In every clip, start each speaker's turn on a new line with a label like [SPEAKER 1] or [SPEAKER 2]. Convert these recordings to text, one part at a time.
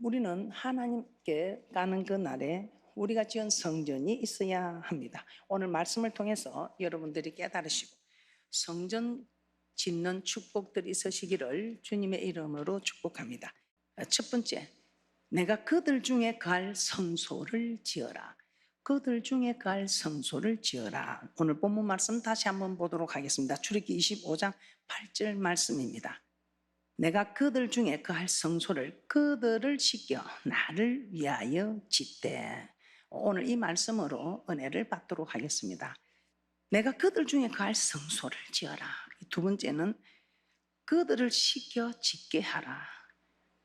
[SPEAKER 1] 우리는 하나님께 가는 그 날에 우리가 지은 성전이 있어야 합니다. 오늘 말씀을 통해서 여러분들이 깨달으시고 성전 짓는 축복들이 있으시기를 주님의 이름으로 축복합니다. 첫 번째, 내가 그들 중에 갈 성소를 지어라. 그들 중에 갈 성소를 지어라. 오늘 본문 말씀 다시 한번 보도록 하겠습니다. 출애굽기 25장 8절 말씀입니다. 내가 그들 중에 그 할 성소를 그들을 시켜 나를 위하여 짓되. 오늘 이 말씀으로 은혜를 받도록 하겠습니다. 내가 그들 중에 그 할 성소를 지어라. 두 번째는 그들을 시켜 짓게 하라.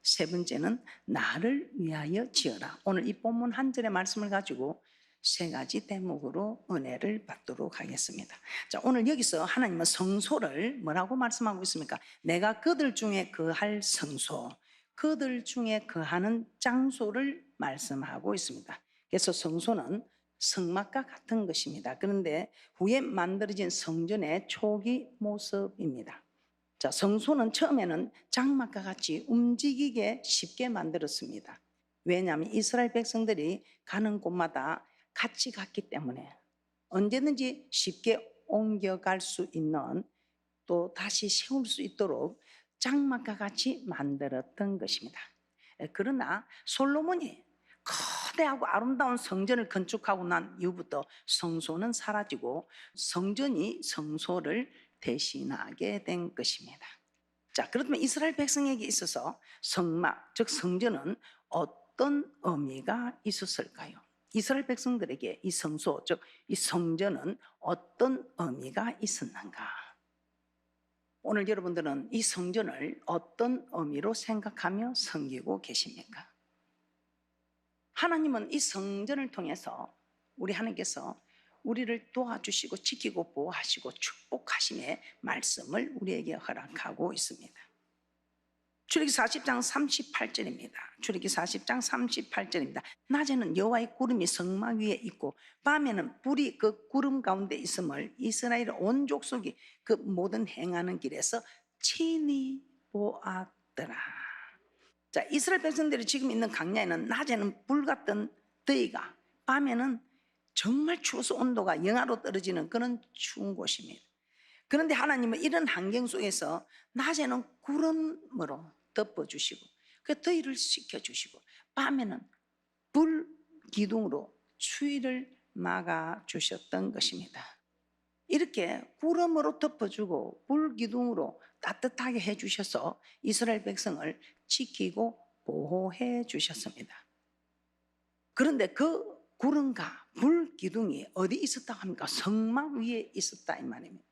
[SPEAKER 1] 세 번째는 나를 위하여 지어라. 오늘 이 본문 한 절의 말씀을 가지고 세 가지 대목으로 은혜를 받도록 하겠습니다. 자, 오늘 여기서 하나님은 성소를 뭐라고 말씀하고 있습니까? 내가 그들 중에 거할 성소, 그들 중에 거하는 장소를 말씀하고 있습니다. 그래서 성소는 성막과 같은 것입니다. 그런데 후에 만들어진 성전의 초기 모습입니다. 자, 성소는 처음에는 장막과 같이 움직이게 쉽게 만들었습니다. 왜냐하면 이스라엘 백성들이 가는 곳마다 같이 갔기 때문에 언제든지 쉽게 옮겨갈 수 있는, 또 다시 세울 수 있도록 장막과 같이 만들었던 것입니다. 그러나 솔로몬이 거대하고 아름다운 성전을 건축하고 난 이후부터 성소는 사라지고 성전이 성소를 대신하게 된 것입니다. 자, 그렇다면 이스라엘 백성에게 있어서 성막, 즉 성전은 어떤 의미가 있었을까요? 이스라엘 백성들에게 이 성소, 즉 이 성전은 어떤 의미가 있었는가? 오늘 여러분들은 이 성전을 어떤 의미로 생각하며 섬기고 계십니까? 하나님은 이 성전을 통해서 우리 하나님께서 우리를 도와주시고 지키고 보호하시고 축복하심의 말씀을 우리에게 허락하고 있습니다. 출애굽기 40장 38절입니다. 출애굽기 40장 38절입니다. 낮에는 여호와의 구름이 성막 위에 있고 밤에는 불이 그 구름 가운데 있음을 이스라엘 온 족속이 그 모든 행하는 길에서 친히 보았더라. 자, 이스라엘 백성들이 지금 있는 광야에는 낮에는 불 같은 더위가, 밤에는 정말 추워서 온도가 영하로 떨어지는 그런 추운 곳입니다. 그런데 하나님은 이런 환경 속에서 낮에는 구름으로 덮어주시고 그 더위를 식혀주시고 밤에는 불 기둥으로 추위를 막아주셨던 것입니다. 이렇게 구름으로 덮어주고 불 기둥으로 따뜻하게 해주셔서 이스라엘 백성을 지키고 보호해 주셨습니다. 그런데 그 구름과 불 기둥이 어디 있었다고 합니까? 성막 위에 있었다 이 말입니다.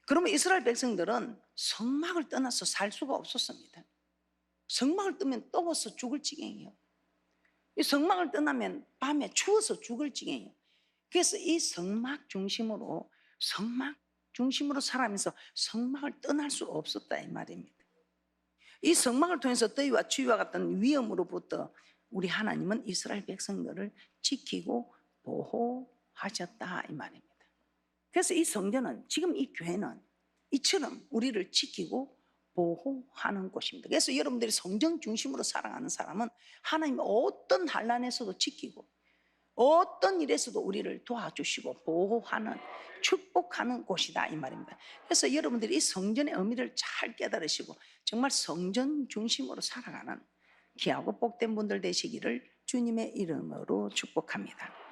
[SPEAKER 1] 그러면 이스라엘 백성들은 성막을 떠나서 살 수가 없었습니다. 성막을 뜨면 더워서 죽을 지경이에요. 이 성막을 떠나면 밤에 추워서 죽을 지경이에요. 그래서 이 성막 중심으로 살아가면서 성막을 떠날 수 없었다 이 말입니다. 이 성막을 통해서 더위와 추위와 같은 위험으로부터 우리 하나님은 이스라엘 백성들을 지키고 보호하셨다 이 말입니다. 그래서 이 성전은, 지금 이 교회는 이처럼 우리를 지키고 보호하는 곳입니다. 그래서 여러분들이 성전 중심으로 살아가는 사람은 하나님의 어떤 환난에서도 지키고 어떤 일에서도 우리를 도와주시고 보호하는, 축복하는 곳이다 이 말입니다. 그래서 여러분들이 이 성전의 의미를 잘 깨달으시고 정말 성전 중심으로 살아가는 귀하고 복된 분들 되시기를 주님의 이름으로 축복합니다.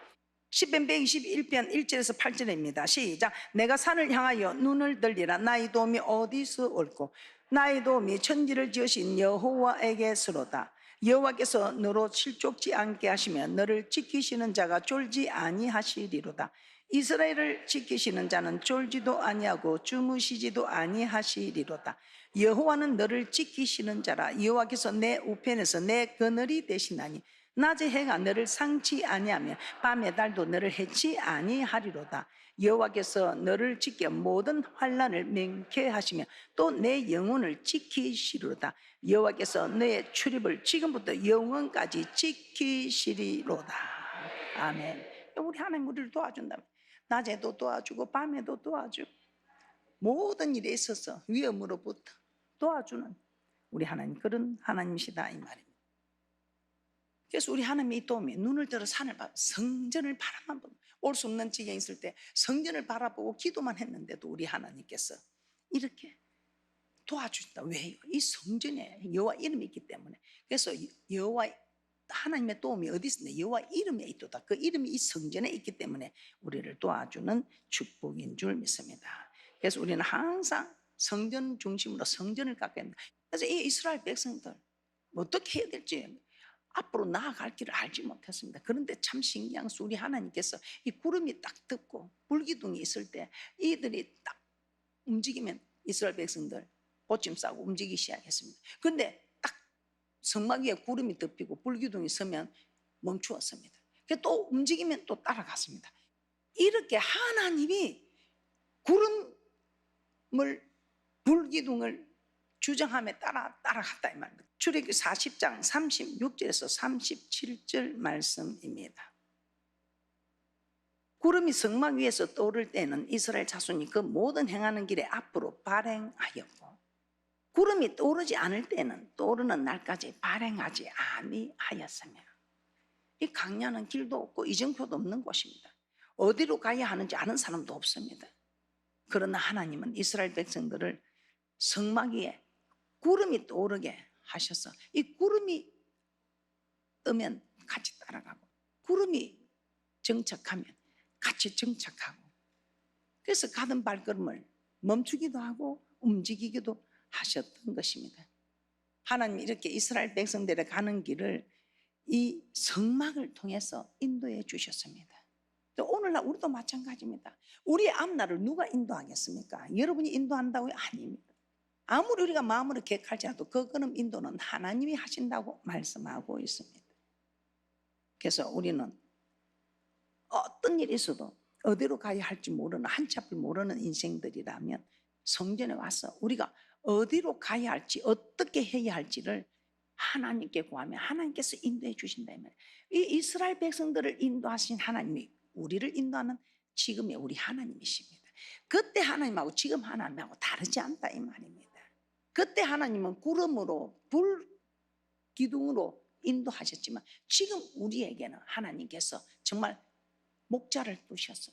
[SPEAKER 1] 시편 121편 1절에서 8절입니다. 시작. 내가 산을 향하여 눈을 들리라. 나의 도움이 어디서 올꼬? 나의 도움이 천지를 지으신 여호와에게서로다. 여호와께서 너로 실족지 않게 하시며 너를 지키시는 자가 쫄지 아니하시리로다. 이스라엘을 지키시는 자는 쫄지도 아니하고 주무시지도 아니하시리로다. 여호와는 너를 지키시는 자라. 여호와께서 내 우편에서 내 그늘이 되시나니 낮에 해가 너를 상치 아니하며 밤에 달도 너를 해치 아니하리로다. 여호와께서 너를 지켜 모든 환난을免하시며 또 내 영혼을 지키시리로다. 여호와께서 너의 출입을 지금부터 영원까지 지키시리로다. 아멘. 우리 하나님 우리를 도와준다면 낮에도 도와주고 밤에도 도와주고 모든 일에 있어서 위험으로부터 도와주는 우리 하나님, 그런 하나님이시다 이 말입니다. 그래서 우리 하나님의 이 도움이 눈을 들어 산을 봐 성전을 바라만 보고 올 수 없는 지경에 있을 때 성전을 바라보고 기도만 했는데도 우리 하나님께서 이렇게 도와주신다. 왜요? 이 성전에 여호와 이름이 있기 때문에. 그래서 여호와 하나님의 도움이 어디 있습니까? 여호와 이름에 있도다. 그 이름이 이 성전에 있기 때문에 우리를 도와주는 축복인 줄 믿습니다. 그래서 우리는 항상 성전 중심으로 성전을 깎아야 합니다. 그래서 이 이스라엘 백성들 어떻게 해야 될지 앞으로 나아갈 길을 알지 못했습니다. 그런데 참 신기한 것은 우리 하나님께서 이 구름이 딱 덮고 불기둥이 있을 때 이들이 딱 움직이면 이스라엘 백성들 보침 싸고 움직이기 시작했습니다. 그런데 딱 성막 위에 구름이 덮이고 불기둥이 서면 멈추었습니다. 또 움직이면 또 따라갔습니다. 이렇게 하나님이 구름을 불기둥을 주정함에 따라갔다 이 말입니다. 출애굽기 40장 36절에서 37절 말씀입니다. 구름이 성막 위에서 떠오를 때는 이스라엘 자손이 그 모든 행하는 길에 앞으로 발행하였고 구름이 떠오르지 않을 때는 떠오르는 날까지 발행하지 아니하였으며 이 강야는 길도 없고 이정표도 없는 곳입니다. 어디로 가야 하는지 아는 사람도 없습니다. 그러나 하나님은 이스라엘 백성들을 성막 위에 구름이 떠오르게 하셔서 이 구름이 뜨면 같이 따라가고 구름이 정착하면 같이 정착하고 그래서 가던 발걸음을 멈추기도 하고 움직이기도 하셨던 것입니다. 하나님이 이렇게 이스라엘 백성들의 가는 길을 이 성막을 통해서 인도해 주셨습니다. 또 오늘날 우리도 마찬가지입니다. 우리의 앞날을 누가 인도하겠습니까? 여러분이 인도한다고요? 아닙니다. 아무리 우리가 마음으로 계획하지 않아도 그거는 인도는 하나님이 하신다고 말씀하고 있습니다. 그래서 우리는 어떤 일이 있어도 어디로 가야 할지 모르는 한치 앞을 모르는 인생들이라면 성전에 와서 우리가 어디로 가야 할지 어떻게 해야 할지를 하나님께 구하면 하나님께서 인도해 주신다. 이 이스라엘 백성들을 인도하신 하나님이 우리를 인도하는 지금의 우리 하나님이십니다. 그때 하나님하고 지금 하나님하고 다르지 않다 이 말입니다. 그때 하나님은 구름으로 불 기둥으로 인도하셨지만 지금 우리에게는 하나님께서 정말 목자를 두셔서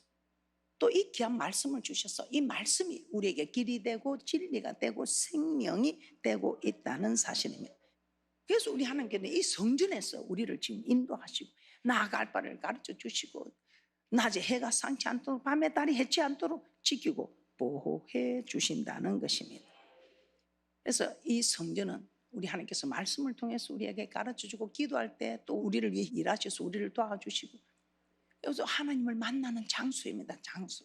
[SPEAKER 1] 또 이 귀한 말씀을 주셔서 이 말씀이 우리에게 길이 되고 진리가 되고 생명이 되고 있다는 사실입니다. 그래서 우리 하나님께는 이 성전에서 우리를 지금 인도하시고 나아갈 바를 가르쳐 주시고 낮에 해가 상치 않도록 밤에 달이 해치 않도록 지키고 보호해 주신다는 것입니다. 그래서 이 성전은 우리 하나님께서 말씀을 통해서 우리에게 가르쳐주고 기도할 때 또 우리를 위해 일하셔서 우리를 도와주시고 여기서 하나님을 만나는 장소입니다. 장소.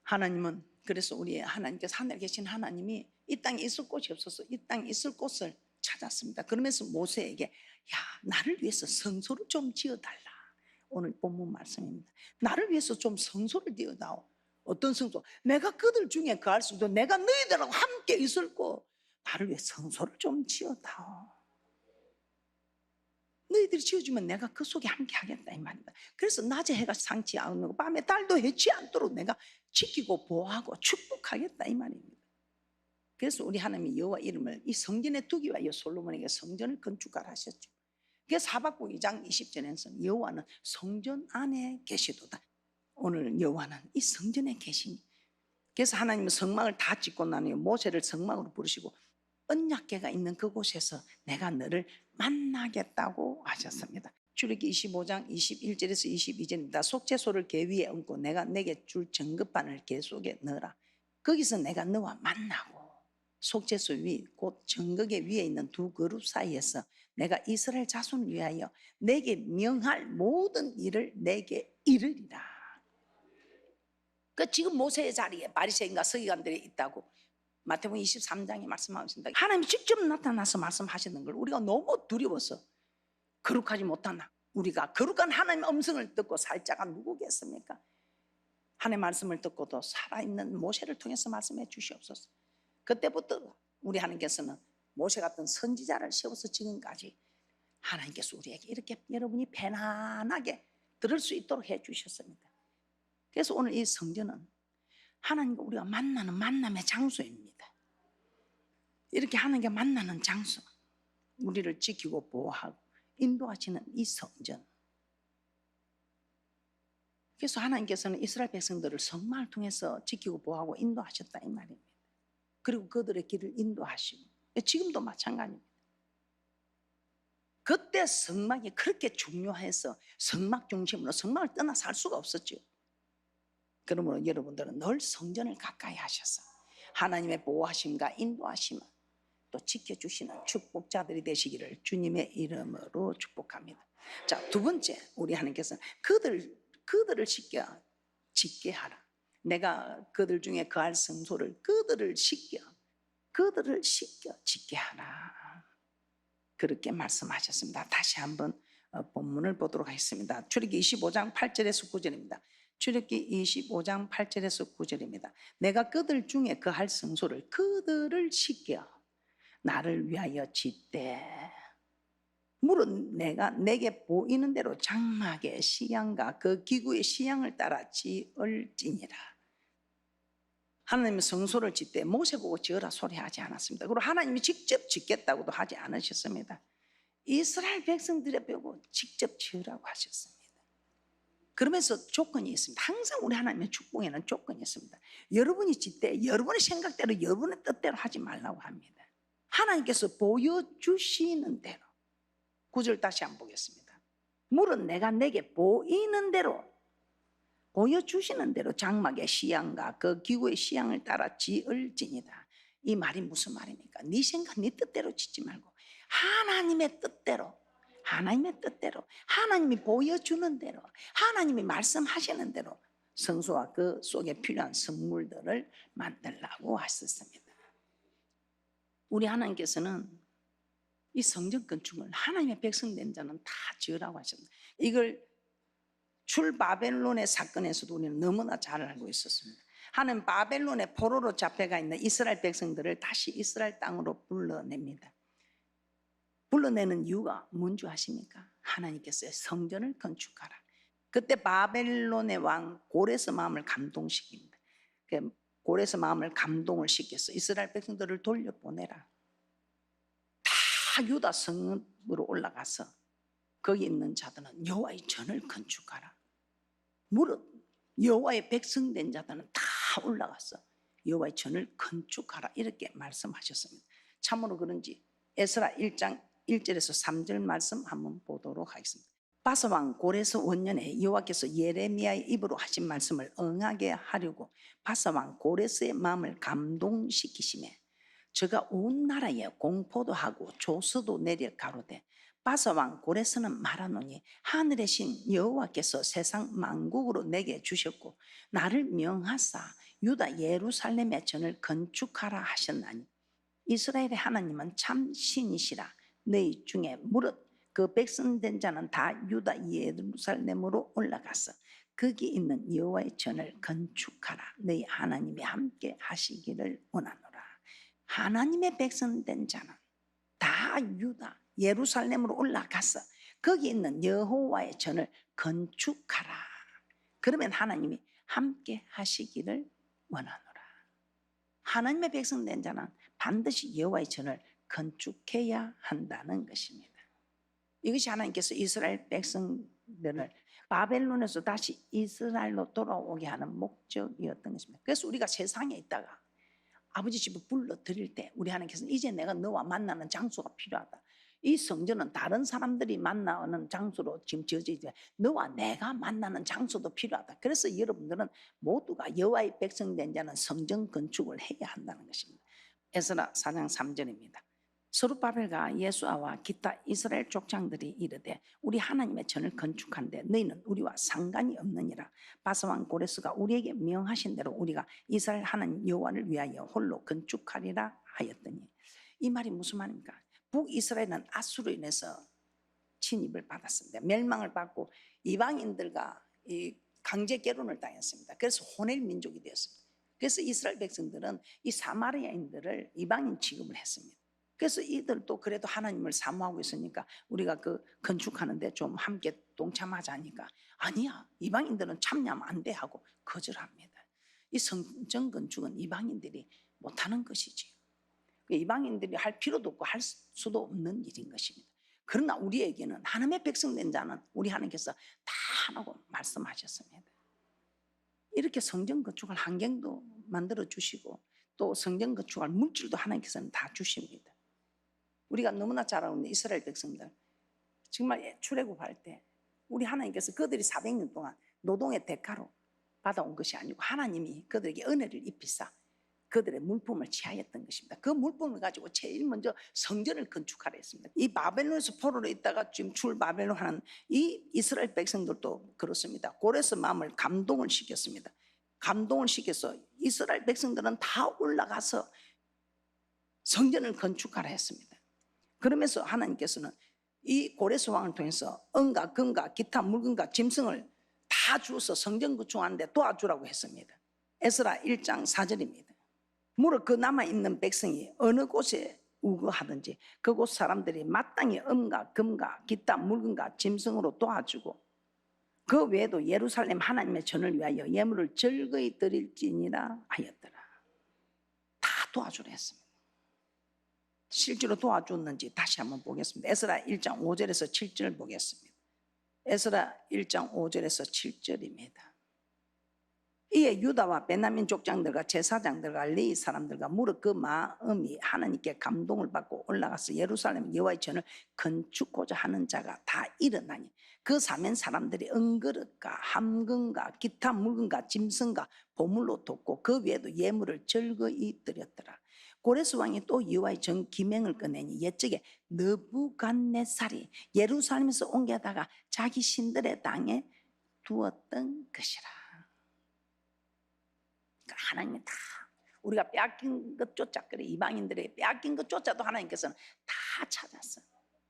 [SPEAKER 1] 하나님은 그래서 우리 하나님께서 하늘에 계신 하나님이 이 땅에 있을 곳이 없어서 이 땅에 있을 곳을 찾았습니다. 그러면서 모세에게 야 나를 위해서 성소를 좀 지어달라. 오늘 본문 말씀입니다. 나를 위해서 좀 성소를 지어다오. 어떤 성소? 내가 그들 중에 거할 수도 내가 너희들하고 함께 있을 곳 나를 위해 성소를 좀 지어다오. 너희들이 지어주면 내가 그 속에 함께 하겠다 이 말입니다. 그래서 낮에 해가 상치 않고 밤에 달도 해치 않도록 내가 지키고 보호하고 축복하겠다 이 말입니다. 그래서 우리 하나님이 여호와 이름을 이 성전에 두기 위하여 솔로몬에게 성전을 건축하라 하셨죠. 그래서 하박국 2장 20절에서 여호와는 성전 안에 계시도다. 오늘 여호와는 이 성전에 계시니 그래서 하나님은 성막을 다 짓고 나니 모세를 성막으로 부르시고 언약궤가 있는 그곳에서 내가 너를 만나겠다고 하셨습니다. 출애굽기 25장 21절에서 22절입니다. 속죄소를 궤 위에 얹고 내가 내게 줄 정금판을 궤 속에 넣어라. 거기서 내가 너와 만나고 속죄소 위 곧 정금궤 위에 있는 두 그룹 사이에서 내가 이스라엘 자손을 위하여 내게 명할 모든 일을 내게 이르리라. 그 지금 모세의 자리에 바리새인과 서기관들이 있다고 마태복음 23장에 말씀하고 있습니다. 하나님이 직접 나타나서 말씀하시는 걸 우리가 너무 두려워서 거룩하지 못하나 우리가 거룩한 하나님의 음성을 듣고 살 자가 누구겠습니까? 하나님의 말씀을 듣고도 살아있는 모세를 통해서 말씀해 주시옵소서. 그때부터 우리 하나님께서는 모세 같은 선지자를 세워서 지금까지 하나님께서 우리에게 이렇게 여러분이 편안하게 들을 수 있도록 해 주셨습니다. 그래서 오늘 이 성전은 하나님과 우리가 만나는 만남의 장소입니다. 이렇게 하나님과 만나는 장소. 우리를 지키고 보호하고 인도하시는 이 성전. 그래서 하나님께서는 이스라엘 백성들을 성막을 통해서 지키고 보호하고 인도하셨다 이 말입니다. 그리고 그들의 길을 인도하시고 지금도 마찬가지입니다. 그때 성막이 그렇게 중요해서 성막 중심으로 성막을 떠나 살 수가 없었죠. 그러므로 여러분들은 늘 성전을 가까이 하셔서 하나님의 보호하심과 인도하심을 또 지켜주시는 축복자들이 되시기를 주님의 이름으로 축복합니다. 자, 두 번째, 우리 하나님께서는 그들을 짓게 하라. 내가 그들 중에 거할 성소를 그들을 씻겨 짓게 하라. 그렇게 말씀하셨습니다. 다시 한번 본문을 보도록 하겠습니다. 출애굽기 25장 8절에서 9절입니다. 출애굽기 25장 8절에서 9절입니다. 내가 그들 중에 거할 성소를 그들을 씻겨 나를 위하여 짓되 물은 내가 내게 보이는 대로 장막의 시향과 그 기구의 시향을 따라 지을지니라. 하나님은 성소를 짓되 모세 보고 지으라 소리하지 않았습니다. 그리고 하나님이 직접 짓겠다고도 하지 않으셨습니다. 이스라엘 백성들의 보고 직접 지으라고 하셨습니다. 그러면서 조건이 있습니다. 항상 우리 하나님의 축복에는 조건이 있습니다. 여러분이 짓되 여러분의 생각대로 여러분의 뜻대로 하지 말라고 합니다. 하나님께서 보여주시는 대로. 9절 다시 한번 보겠습니다. 물은 내가 내게 보이는 대로 보여주시는 대로 장막의 시향과 그 기구의 시향을 따라 지을지니라. 이 말이 무슨 말입니까? 네 생각 네 뜻대로 짓지 말고 하나님의 뜻대로 하나님이 보여주는 대로 하나님이 말씀하시는 대로 성소와 그 속에 필요한 성물들을 만들라고 하셨습니다. 우리 하나님께서는 이 성전 건축을 하나님의 백성 된 자는 다 지으라고 하셨습니다. 이걸 출바벨론의 사건에서도 우리는 너무나 잘 알고 있었습니다. 하나님 바벨론의 포로로 잡혀가 있는 이스라엘 백성들을 다시 이스라엘 땅으로 불러냅니다. 불러내는 이유가 뭔지 아십니까? 하나님께서 성전을 건축하라. 그때 바벨론의 왕 고레스 마음을 감동시킵니다. 고레스 마음을 감동을 시켜서 이스라엘 백성들을 돌려보내라. 다 유다 성으로 올라가서 거기 있는 자들은 여호와의 전을 건축하라. 무릇 여호와의 백성된 자들은 다 올라가서 여호와의 전을 건축하라 이렇게 말씀하셨습니다. 참으로 그런지 에스라 1장 1절에서 3절 말씀 한번 보도록 하겠습니다. 바사왕 고레스 원년에 여호와께서 예레미야의 입으로 하신 말씀을 응하게 하려고 바사왕 고레스의 마음을 감동시키시매 저가 온 나라에 공포도 하고 조서도 내려 가로되 바사왕 고레스는 말하노니 하늘의 신 여호와께서 세상 만국으로 내게 주셨고 나를 명하사 유다 예루살렘의 전을 건축하라 하셨나니 이스라엘의 하나님은 참 신이시라. 너희 중에 무릇 그 백성된 자는 다 유다 예루살렘으로 올라가서 거기 있는 여호와의 전을 건축하라. 너희 하나님이 함께 하시기를 원하노라. 하나님의 백성된 자는 다 유다 예루살렘으로 올라가서 거기 있는 여호와의 전을 건축하라. 그러면 하나님이 함께 하시기를 원하노라. 하나님의 백성된 자는 반드시 여호와의 전을 건축해야 한다는 것입니다. 이것이 하나님께서 이스라엘 백성들을 바벨론에서 다시 이스라엘로 돌아오게 하는 목적이었던 것입니다. 그래서 우리가 세상에 있다가 아버지 집에 불러드릴 때 우리 하나님께서는 이제 내가 너와 만나는 장소가 필요하다. 이 성전은 다른 사람들이 만나는 장소로 지금 지어져 있지만 너와 내가 만나는 장소도 필요하다. 그래서 여러분들은 모두가 여호와의 백성된 자는 성전 건축을 해야 한다는 것입니다. 에스라 4장 3절입니다. 스룹바벨과 예수아와 기타 이스라엘 족장들이 이르되 우리 하나님의 전을 건축하는데 너희는 우리와 상관이 없느니라. 바사왕 고레스가 우리에게 명하신 대로 우리가 이스라엘 하나님 여호와를 위하여 홀로 건축하리라 하였더니 이 말이 무슨 말입니까? 북이스라엘은 아수르로 인해서 침입을 받았습니다. 멸망을 받고 이방인들과 강제 결혼을 당했습니다. 그래서 혼혈 민족이 되었습니다. 그래서 이스라엘 백성들은 이 사마리아인들을 이방인 취급을 했습니다. 그래서 이들도 그래도 하나님을 사모하고 있으니까 우리가 그 건축하는데 좀 함께 동참하자니까 아니야 이방인들은 참여하면 안 돼 하고 거절합니다. 이 성전 건축은 이방인들이 못하는 것이지요. 이방인들이 할 필요도 없고 할 수도 없는 일인 것입니다. 그러나 우리에게는 하나님의 백성 된 자는 우리 하나님께서 다 하라고 말씀하셨습니다. 이렇게 성전 건축할 환경도 만들어 주시고 또 성전 건축할 물질도 하나님께서는 다 주십니다. 우리가 너무나 잘 알고 있는 이스라엘 백성들 정말 출애굽할 때 우리 하나님께서 그들이 400년 동안 노동의 대가로 받아온 것이 아니고 하나님이 그들에게 은혜를 입히사 그들의 물품을 취하였던 것입니다. 그 물품을 가지고 제일 먼저 성전을 건축하라 했습니다. 이 바벨론에서 포로로 있다가 지금 출바벨론 하는 이 이스라엘 백성들도 그렇습니다. 고레스 마음을 감동을 시켰습니다. 감동을 시켜서 이스라엘 백성들은 다 올라가서 성전을 건축하라 했습니다. 그러면서 하나님께서는 이 고레스 왕을 통해서 은과 금과 기타 물건과 짐승을 다 주어서 성전 건축하는데 도와주라고 했습니다. 에스라 1장 4절입니다. 무릇 그 남아있는 백성이 어느 곳에 우거하든지 그곳 사람들이 마땅히 은과 금과 기타 물건과 짐승으로 도와주고 그 외에도 예루살렘 하나님의 전을 위하여 예물을 즐거이 드릴지니라 하였더라. 다 도와주라 했습니다. 실제로 도와줬는지 다시 한번 보겠습니다. 에스라 1장 5절에서 7절 보겠습니다. 에스라 1장 5절에서 7절입니다. 이에 유다와 베냐민 족장들과 제사장들과 레위 사람들과 무릇 그 마음이 하나님께 감동을 받고 올라가서 예루살렘 여호와의 전을 건축고자 하는 자가 다 일어나니 그 사면 사람들이 은그릇과 함금과 기타 물건과 짐승과 보물로 돕고 그 외에도 예물을 즐거이 드렸더라. 고레스 왕이 또 여호와의 전 기명을 꺼내니 옛적에 느부갓네살이 예루살렘에서 옮겨다가 자기 신들의 땅에 두었던 것이라. 하나님이 다 우리가 빼앗긴 것조차 그래 이방인들의 빼앗긴 것조차도 하나님께서는 다 찾았어.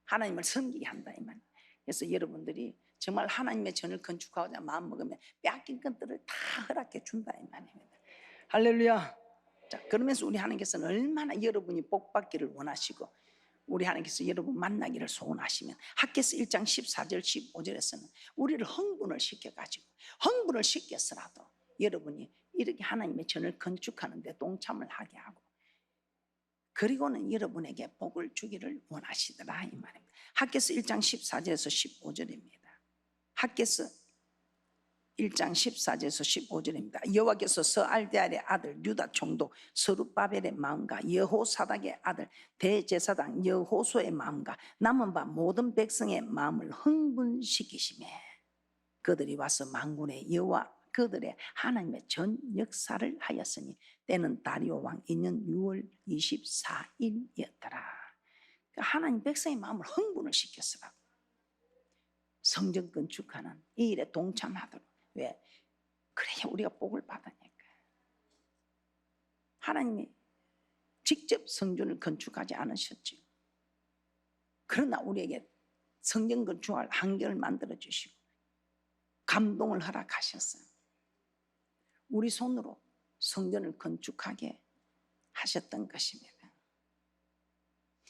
[SPEAKER 1] 하나님을 섬기게 한다 이 말. 그래서 여러분들이 정말 하나님의 전을 건축하고자 마음 먹으면 빼앗긴 것들을 다 허락해 준다 이 말입니다. 할렐루야. 자, 그러면서 우리 하나님께서는 얼마나 여러분이 복 받기를 원하시고 우리 하나님께서 여러분 만나기를 소원하시면 학개서 1장 14절 15절에서는 우리를 흥분을 시켜가지고 흥분을 시켜서라도 여러분이 이렇게 하나님의 전을 건축하는 데 동참을 하게 하고 그리고는 여러분에게 복을 주기를 원하시더라 이 말입니다. 학개서 1장 14절에서 15절입니다. 학개서 1장 14절에서 15절입니다. 여호와께서 서알데알의 아들 유다 총독 스룹바벨의 마음과 여호사닥의 아들 대제사장 여호수의 마음과 남은 바 모든 백성의 마음을 흥분시키시매 그들이 와서 만군의 여호와 그들의 하나님의 전 역사를 하였으니 때는 다리오 왕 2년 6월 24일이었더라. 하나님 백성의 마음을 흥분을 시켰으라고 성전 건축하는 이 일에 동참하도록. 왜? 그래야 우리가 복을 받으니까. 하나님이 직접 성전을 건축하지 않으셨죠. 그러나 우리에게 성전 건축할 환경을 만들어 주시고 감동을 허락하셨어요. 우리 손으로 성전을 건축하게 하셨던 것입니다.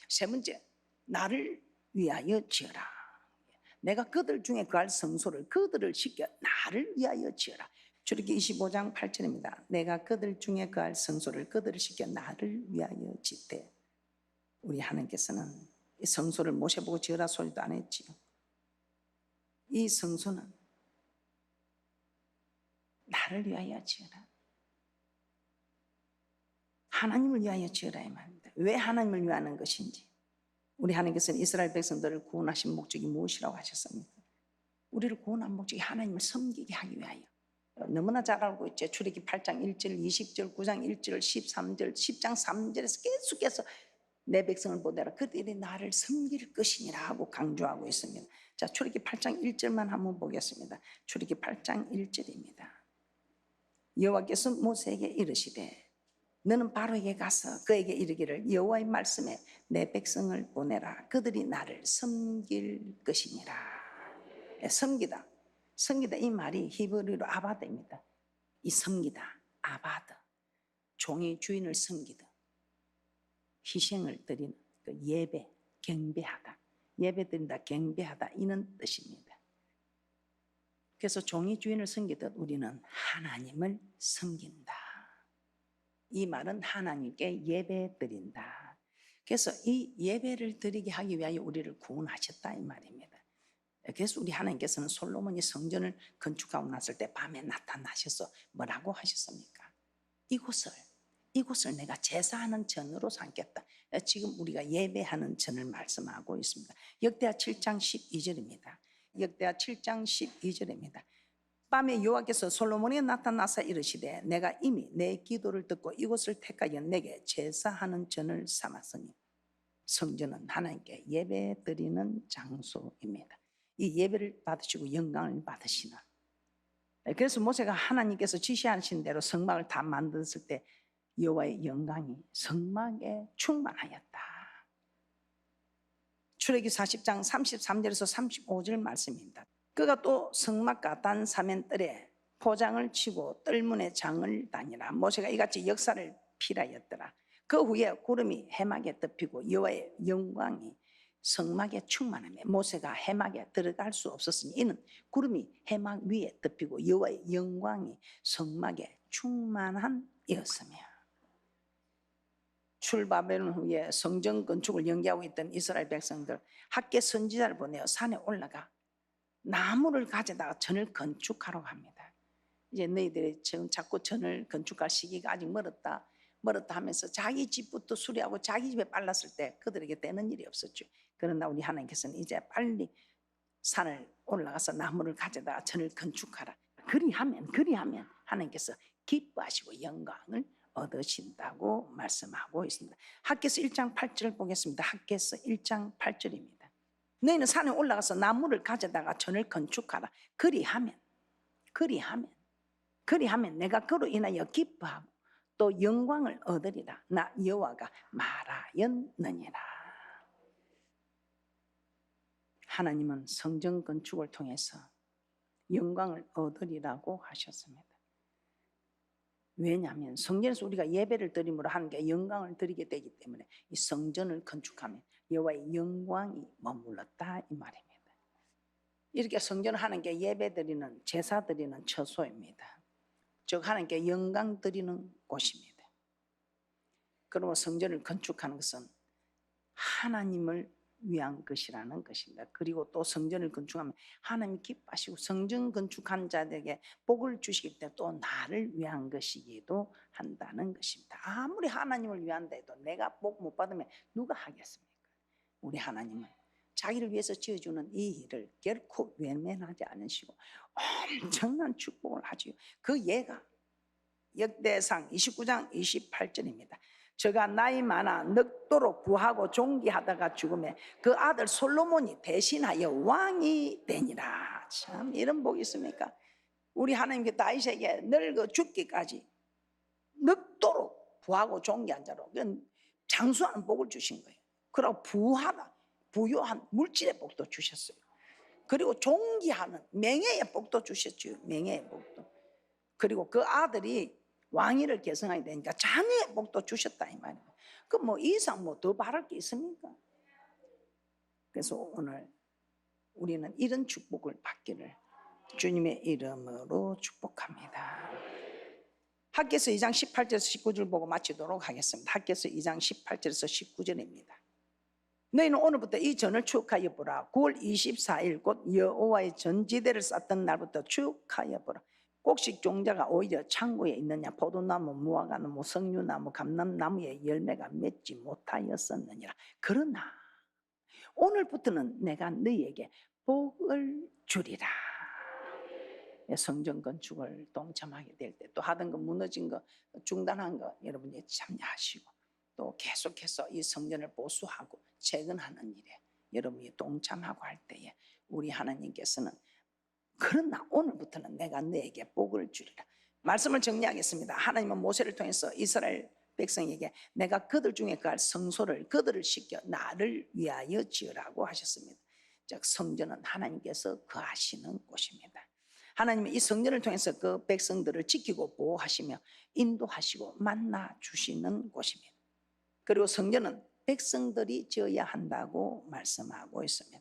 [SPEAKER 1] 세 번째, 나를 위하여 지어라. 내가 그들 중에 거할 성소를 그들을 시켜 나를 위하여 지어라. 출애굽기 25장 8절입니다. 내가 그들 중에 거할 성소를 그들을 시켜 나를 위하여 짓되. 우리 하나님께서는 이 성소를 모세 보고 지어라 소리도 안 했지요. 이 성소는 나를 위하여 지어라. 하나님을 위하여 지어라 이 말입니다. 왜 하나님을 위하는 것인지. 우리 하나님께서는 이스라엘 백성들을 구원하신 목적이 무엇이라고 하셨습니까? 우리를 구원한 목적이 하나님을 섬기게 하기 위하여. 너무나 잘 알고 있죠. 출애굽기 8장 1절, 20절, 9장 1절, 13절, 10장 3절에서 계속해서 내 백성을 보내라. 그들이 나를 섬길 것이니라 하고 강조하고 있습니다. 자, 출애굽기 8장 1절만 한번 보겠습니다. 출애굽기 8장 1절입니다. 여호와께서 모세에게 이르시되 너는 바로에게 가서 그에게 이르기를 여호와의 말씀에 내 백성을 보내라. 그들이 나를 섬길 것이니라. 섬기다. 섬기다 이 말이 히브리어로 아바드입니다. 이 섬기다, 아바드. 종의 주인을 섬기듯 희생을 드리는 그 예배, 경배하다. 예배 드린다, 경배하다 이런 뜻입니다. 그래서 종의 주인을 섬기듯 우리는 하나님을 섬긴다. 이 말은 하나님께 예배 드린다. 그래서 이 예배를 드리게 하기 위하여 우리를 구원하셨다 이 말입니다. 그래서 우리 하나님께서는 솔로몬이 성전을 건축하고 났을 때 밤에 나타나셔서 뭐라고 하셨습니까? 이곳을 내가 제사하는 전으로 삼겠다. 지금 우리가 예배하는 전을 말씀하고 있습니다. 역대하 7장 12절입니다. 역대하 7장 12절입니다. 밤에 여호와께서 솔로몬에게 나타나서 이르시되 내가 이미 내 기도를 듣고 이곳을 택하여 내게 제사하는 전을 삼았으니 성전은 하나님께 예배 드리는 장소입니다. 이 예배를 받으시고 영광을 받으시나. 그래서 모세가 하나님께서 지시하신 대로 성막을 다 만들었을 때 여호와의 영광이 성막에 충만하였다. 출애굽기 40장 33절에서 35절 말씀입니다. 그가 또 성막과 단사면 뜰에 포장을 치고 뜰문에 장을 다니라. 모세가 이같이 역사를 필하였더라. 그 후에 구름이 해막에 덮이고 여호와의 영광이 성막에 충만하며 모세가 해막에 들어갈 수 없었으니 이는 구름이 해막 위에 덮이고 여호와의 영광이 성막에 충만함이었으며. 출바벨론 후에 성전 건축을 연기하고 있던 이스라엘 백성들 학계 선지자를 보내어 산에 올라가 나무를 가져다가 전을 건축하라고 합니다. 이제 너희들이 자꾸 전을 건축할 시기가 아직 멀었다 하면서 자기 집부터 수리하고 자기 집에 빨랐을 때 그들에게 되는 일이 없었죠. 그러나 우리 하나님께서는 이제 빨리 산을 올라가서 나무를 가져다가 전을 건축하라. 그리하면 하나님께서 기뻐하시고 영광을 얻으신다고 말씀하고 있습니다. 학개서 1장 8절 보겠습니다. 학개서 1장 8절입니다. 너희는 산에 올라가서 나무를 가져다가 전을 건축하라. 그리하면 내가 그로 인하여 기뻐하고 또 영광을 얻으리라. 나 여호와가 말하였느니라. 하나님은 성전 건축을 통해서 영광을 얻으리라고 하셨습니다. 왜냐하면 성전에서 우리가 예배를 드림으로 하는 게 영광을 드리게 되기 때문에 이 성전을 건축하면 여호와의 영광이 머물렀다 이 말입니다. 이렇게 성전을 하는 게 예배 드리는 제사 드리는 처소입니다. 즉 하나님께 영광 드리는 곳입니다. 그러므로 성전을 건축하는 것은 하나님을 위한 것이라는 것입니다. 그리고 또 성전을 건축하면 하나님이 기뻐하시고 성전 건축한 자들에게 복을 주시기 때문에 또 나를 위한 것이기도 한다는 것입니다. 아무리 하나님을 위한다 해도 내가 복 못 받으면 누가 하겠습니까? 우리 하나님은 자기를 위해서 지어주는 이 일을 결코 외면하지 않으시고 엄청난 축복을 하지요. 그 예가 역대상 29장 28절입니다. 저가 나이 많아 늙도록 부하고 존귀하다가 죽음에 그 아들 솔로몬이 대신하여 왕이 되니라. 참 이런 복이 있습니까? 우리 하나님께 다윗에게 늙어 죽기까지 늙도록 부하고 존귀한 자로 장수하는 복을 주신 거예요. 그리고 부요한 물질의 복도 주셨어요. 그리고 존귀하는 명예의 복도 주셨죠. 명예의 복도. 그리고 그 아들이 왕위를 계승하게 되니까 자녀의 복도 주셨다 이 말이에요. 그 뭐 이상 뭐 더 바랄 게 있습니까? 그래서 오늘 우리는 이런 축복을 받기를 주님의 이름으로 축복합니다. 학개서 2장 18절에서 19절 보고 마치도록 하겠습니다. 학개서 2장 18절에서 19절입니다. 너희는 오늘부터 이 전을 축하여 보라. 9월 24일 곧 여호와의 전지대를 쌓던 날부터 축하여 보라. 곡식 종자가 오히려 창고에 있느냐. 포도나무, 무화과나무, 석류나무, 감람나무의 열매가 맺지 못하였었느니라. 그러나 오늘부터는 내가 너희에게 복을 주리라. 성전 건축을 동참하게 될 때 또 하던 거 무너진 거 중단한 거 여러분이 참여하시고 또 계속해서 이 성전을 보수하고 재건하는 일에 여러분이 동참하고 할 때에 우리 하나님께서는 그러나 오늘부터는 내가 너에게 복을 주리라. 말씀을 정리하겠습니다. 하나님은 모세를 통해서 이스라엘 백성에게 내가 그들 중에 거할 성소를 그들을 시켜 나를 위하여 지으라고 하셨습니다. 즉 성전은 하나님께서 거하시는 곳입니다. 하나님은 이 성전을 통해서 그 백성들을 지키고 보호하시며 인도하시고 만나 주시는 곳입니다. 그리고 성전은 백성들이 지어야 한다고 말씀하고 있습니다.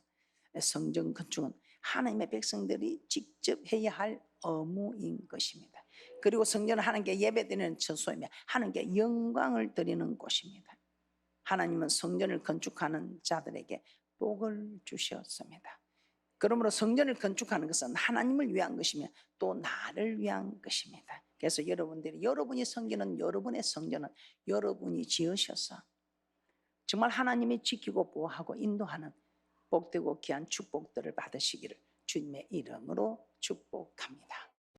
[SPEAKER 1] 성전 건축은 하나님의 백성들이 직접 해야 할 의무인 것입니다. 그리고 성전은 하나님께 예배드리는 처소이며 하나님께 영광을 드리는 곳입니다. 하나님은 성전을 건축하는 자들에게 복을 주셨습니다. 그러므로 성전을 건축하는 것은 하나님을 위한 것이며 또 나를 위한 것입니다. 그래서 여러분이 섬기는 여러분의 성전은 여러분이 지으셔서 정말 하나님이 지키고 보호하고 인도하는 복되고 귀한 축복들을 받으시기를 주님의 이름으로 축복합니다.